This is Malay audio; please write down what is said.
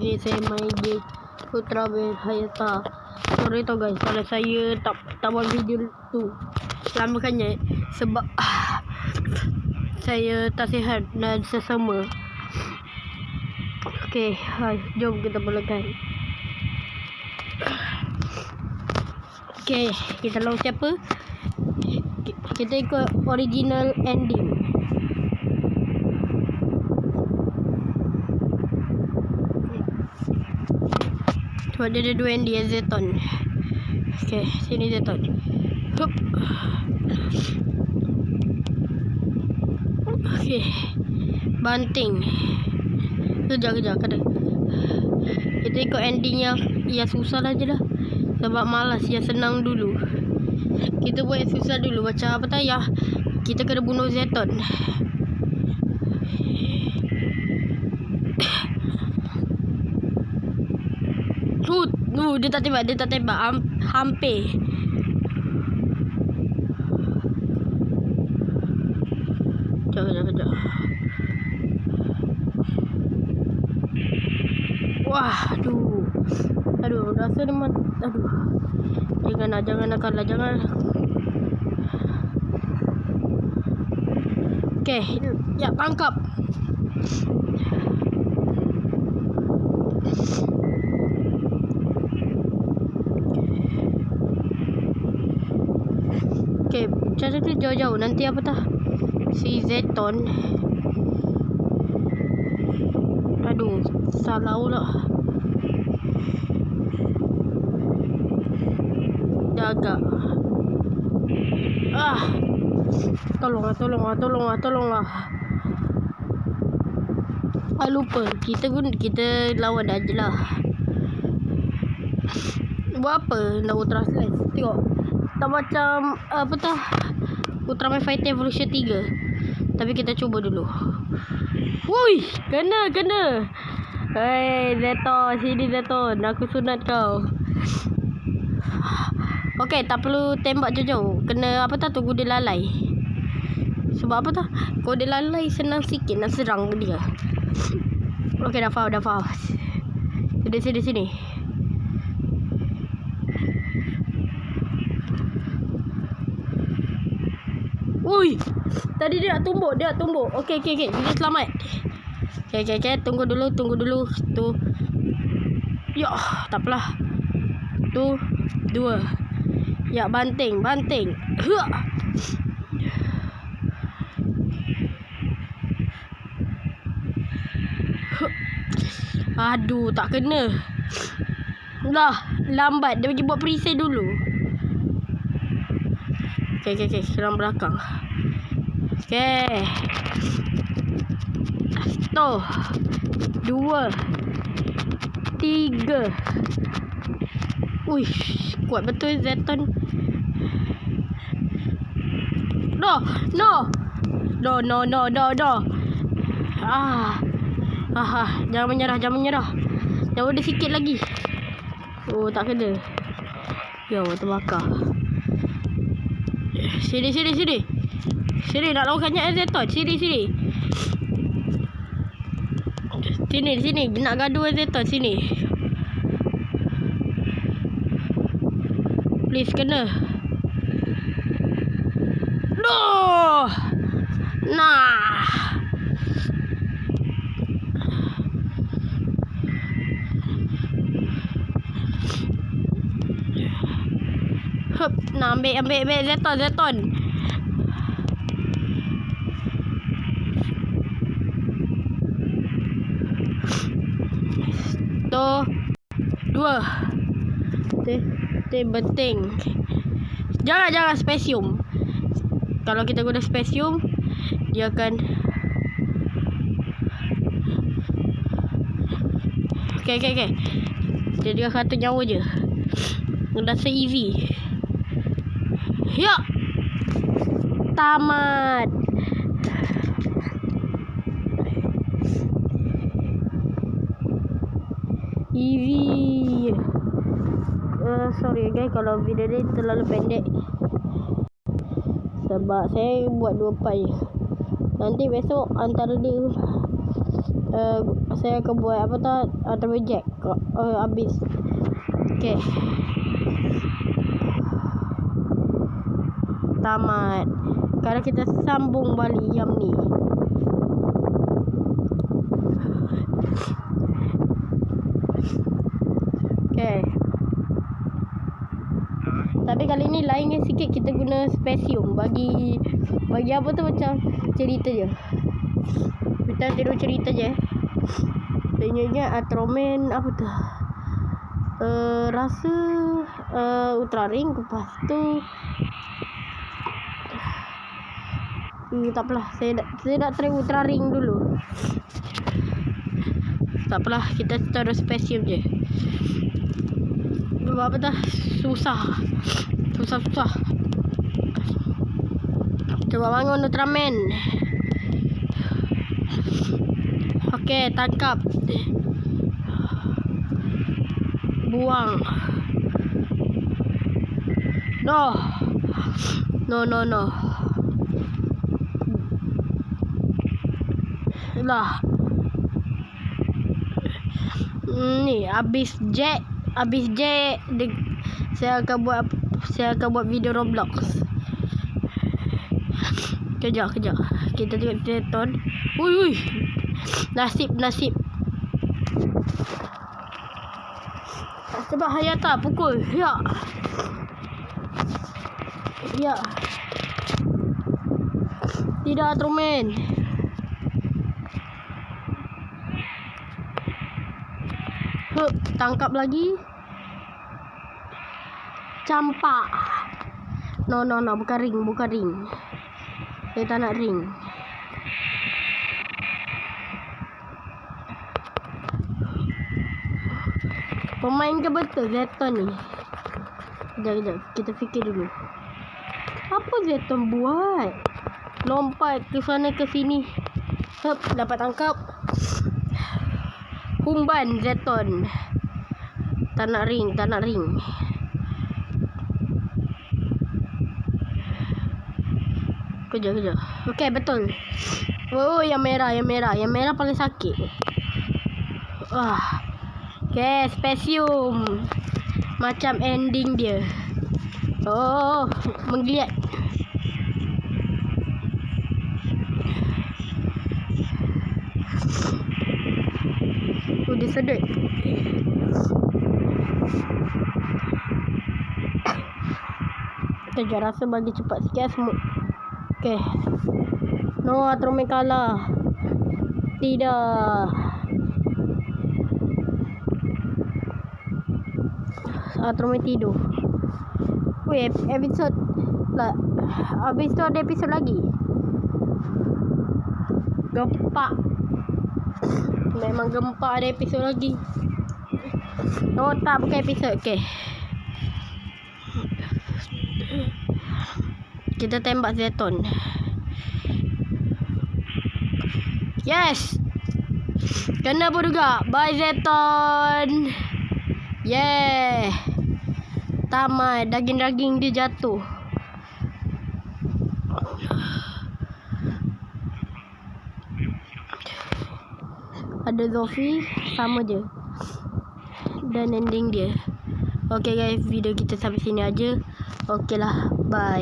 Ini saya main game Putra Hayata. Sorry to guys kalau saya tak buat video tu lamakannya sebab saya tak sihat dan sesama. Okay, hai, jom kita mulakan. Okay, kita lawan siapa? Kita ikut original ending. Sebab dia ada dua ending, Zeton. Okay, sini Zeton. Hup. Okay, banting. Kejap, kadang kita ikut ending yang susah aja lah. Sebab malas, yang senang dulu. Kita buat yang susah dulu. Macam apa tak ya, kita kena bunuh Zeton. Dia tak tembak. Hampir. Kejap. Wah, aduh, rasa dia aduh. Jangan nak kalah, jangan. Okay, ya, tangkap. Okay, cara tu jauh-jauh. Nanti apa tah? Si Zeton. Aduh, salah pula. Jaga. Tolonglah. Lupa. Kita lawan aja lah. Buat apa? Nak Ultra Slash. Tengok. Tak macam apa tah? Ultraman Fighter Evolution 3. Tapi kita cuba dulu. Woi, kena. Hei, Zeton, sini Zeton. Aku sunat kau. Okey, tak perlu tembak jauh-jauh. Kena apa tah, tunggu dia lalai. Sebab apa tah? Kalau dia lalai senang sikit nak serang dia. Okey, dah faham. Sini. Ui, tadi dia nak tumbuk. Okey. Dia selamat. Okey. Tunggu dulu. Tu. Ya, tak apalah. Tu, 2. Ya, banting. Aduh, tak kena. Dah, lambat. Dia pergi buat perisai dulu. Okey. Serang belakang. Okey. 1, 2, 3. Uish, kuat betul Zeton. No. Jangan menyerah. Jauh dia sikit lagi. Oh, tak kena. Ya, terbakar. Sini. Sini nak lawankannya Zeton. Sini. Sini. Nak gaduh Zeton sini. Please kena. No. Nah. Hup, nah ambil Zeton. Tu 2. Penting. Jangan spesium. Kalau kita guna spesium, dia akan. Okay. Jadi dia 1 nyawa je. Dah se-easy. Ya. Tamat. Easy. Sorry guys kalau video ni terlalu pendek. Sebab saya buat 2 part je. Nanti besok antara dia saya akan buat apa tak terbaik Jack habis. Okay, tamat. Sekarang kita sambung balik yang ni. Okay, tapi kali ni lainnya sikit, kita guna spesium bagi apa tu, macam cerita je. Kita tidur cerita je. Ingat Ultraman apa tu? Rasa Ultra Ring. Lepas tu tak apalah, saya nak try Ultra Ring dulu. Tak apalah, kita taruh spesium je. Apa dah? Susah. Coba bangun Ultraman. Okey, tangkap. Buang. No. Lah. Ni habis Jack. Saya akan buat video Roblox. Kejap. Kita tengok Zeton. Ui. Nasib. Sebab Hayata pukul. Ya. Tidak, Ultraman. Tangkap lagi. Campak. No, bukan ring. Saya tak nak ring. Pemain ke betul Zeton ni? Sekejap, kita fikir dulu. Apa Zeton buat? Lompat ke sana ke sini. Dapat tangkap. Humban Zeton. Tak nak ring. Kejap. Okey, betul. Oh, yang merah paling sakit. Okey, spesium. Macam ending dia. Oh, menggeliat. Dia sedut. Kejap, rasa bagi cepat sikit semua. Okay. No, Ultraman kalah. Tidak. Ultraman tidur. Wait, episode lah. Habis tu ada episode lagi. Gempak. Memang gempak, ada episod lagi. Oh tak, bukan episod. Okay, kita tembak Zeton. Yes, kena pun juga. Bye Zeton. Yeah, tamat. Daging dia jatuh. Ada Zofi, sama je. Dan ending dia. Okay guys, video kita sampai sini aja. Okay lah, bye.